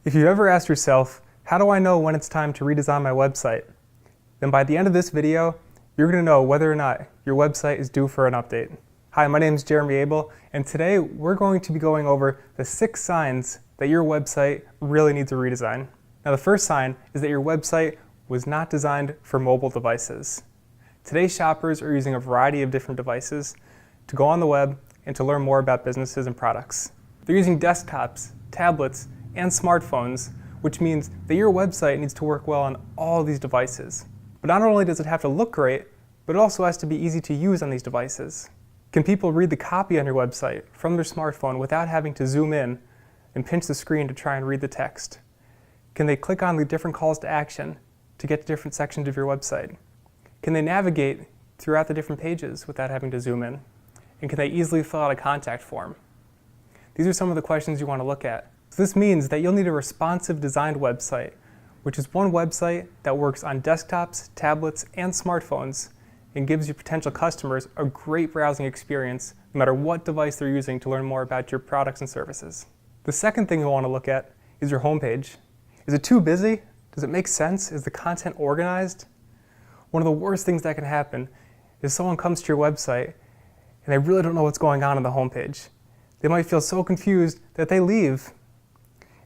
If you've ever asked yourself, how do I know when it's time to redesign my website? Then by the end of this video, you're going to know whether or not your website is due for an update. Hi, my name is Jeremy Abel, and today we're going to be going over the 6 signs that your website really needs a redesign. Now the first sign is that your website was not designed for mobile devices. Today's shoppers are using a variety of different devices to go on the web and to learn more about businesses and products. They're using desktops, tablets, and smartphones, which means that your website needs to work well on all of these devices. But not only does it have to look great, but it also has to be easy to use on these devices. Can people read the copy on your website from their smartphone without having to zoom in and pinch the screen to try and read the text? Can they click on the different calls to action to get to different sections of your website? Can they navigate throughout the different pages without having to zoom in? And can they easily fill out a contact form? These are some of the questions you want to look at. So this means that you'll need a responsive designed website, which is one website that works on desktops, tablets, and smartphones and gives your potential customers a great browsing experience no matter what device they're using to learn more about your products and services. The second thing you'll want to look at is your homepage. Is it too busy? Does it make sense? Is the content organized? One of the worst things that can happen is someone comes to your website and they really don't know what's going on the homepage. They might feel so confused that they leave.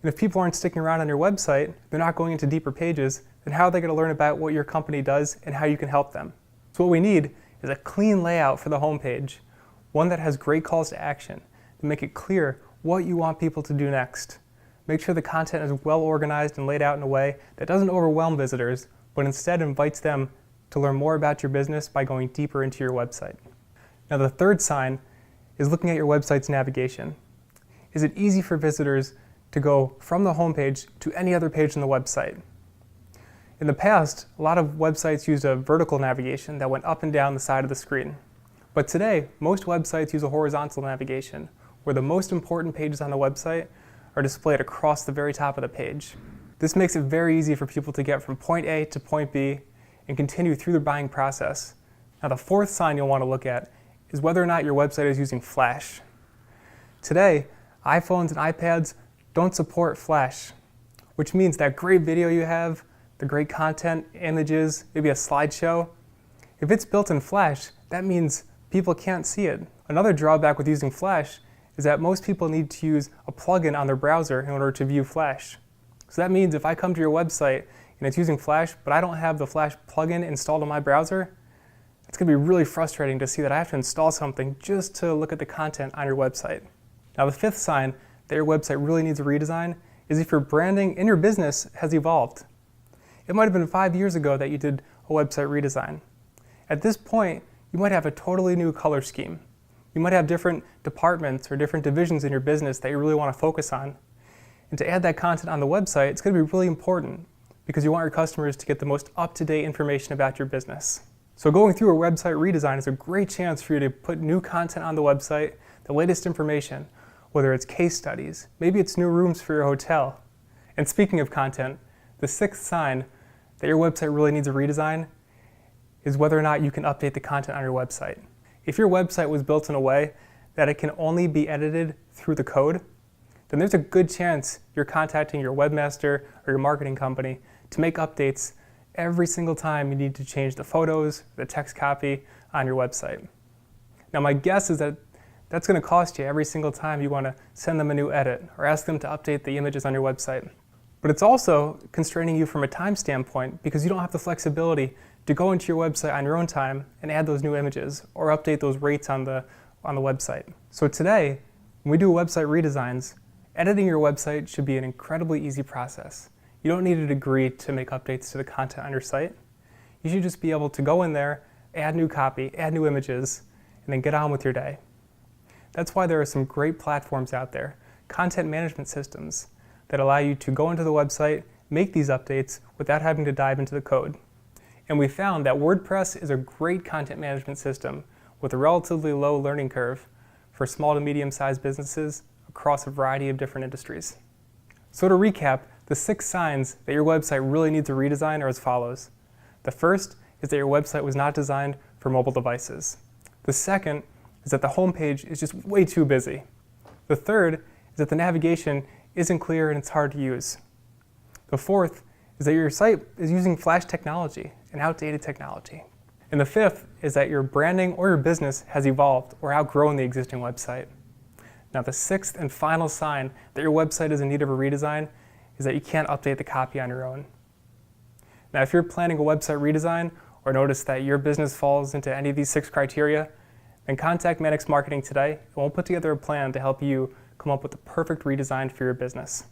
And if people aren't sticking around on your website, they're not going into deeper pages, then how are they going to learn about what your company does and how you can help them? So what we need is a clean layout for the homepage, one that has great calls to action to make it clear what you want people to do next. Make sure the content is well organized and laid out in a way that doesn't overwhelm visitors, but instead invites them to learn more about your business by going deeper into your website. Now the third sign is looking at your website's navigation. Is it easy for visitors to go from the homepage to any other page on the website? In the past, a lot of websites used a vertical navigation that went up and down the side of the screen. But today, most websites use a horizontal navigation, where the most important pages on the website are displayed across the very top of the page. This makes it very easy for people to get from point A to point B and continue through the buying process. Now the fourth sign you'll want to look at is whether or not your website is using Flash. Today, iPhones and iPads don't support Flash, which means that great video you have, the great content, images, maybe a slideshow, if it's built in Flash, that means people can't see it. Another drawback with using Flash is that most people need to use a plugin on their browser in order to view Flash. So that means if I come to your website and it's using Flash, but I don't have the Flash plugin installed on my browser, it's going to be really frustrating to see that I have to install something just to look at the content on your website. Now the fifth sign that your website really needs a redesign is if your branding in your business has evolved. It might have been 5 years ago that you did a website redesign. At this point, you might have a totally new color scheme. You might have different departments or different divisions in your business that you really want to focus on. And to add that content on the website, it's going to be really important because you want your customers to get the most up-to-date information about your business. So going through a website redesign is a great chance for you to put new content on the website, the latest information, whether it's case studies, maybe it's new rooms for your hotel. And speaking of content, the sixth sign that your website really needs a redesign is whether or not you can update the content on your website. If your website was built in a way that it can only be edited through the code, then there's a good chance you're contacting your webmaster or your marketing company to make updates every single time you need to change the photos, the text copy on your website. Now my guess is that that's going to cost you every single time you want to send them a new edit or ask them to update the images on your website. But it's also constraining you from a time standpoint because you don't have the flexibility to go into your website on your own time and add those new images or update those rates on the website. So today, when we do website redesigns, editing your website should be an incredibly easy process. You don't need a degree to make updates to the content on your site. You should just be able to go in there, add new copy, add new images, and then get on with your day. That's why there are some great platforms out there, content management systems, that allow you to go into the website, make these updates without having to dive into the code. And we found that WordPress is a great content management system with a relatively low learning curve for small to medium-sized businesses across a variety of different industries. So to recap, the 6 signs that your website really needs a redesign are as follows. The first is that your website was not designed for mobile devices. The second is that the homepage is just way too busy. The third is that the navigation isn't clear and it's hard to use. The fourth is that your site is using Flash technology and outdated technology. And the fifth is that your branding or your business has evolved or outgrown the existing website. Now, the sixth and final sign that your website is in need of a redesign is that you can't update the copy on your own. Now, if you're planning a website redesign or notice that your business falls into any of these 6 criteria, then contact Mannix Marketing today and we'll put together a plan to help you come up with the perfect redesign for your business.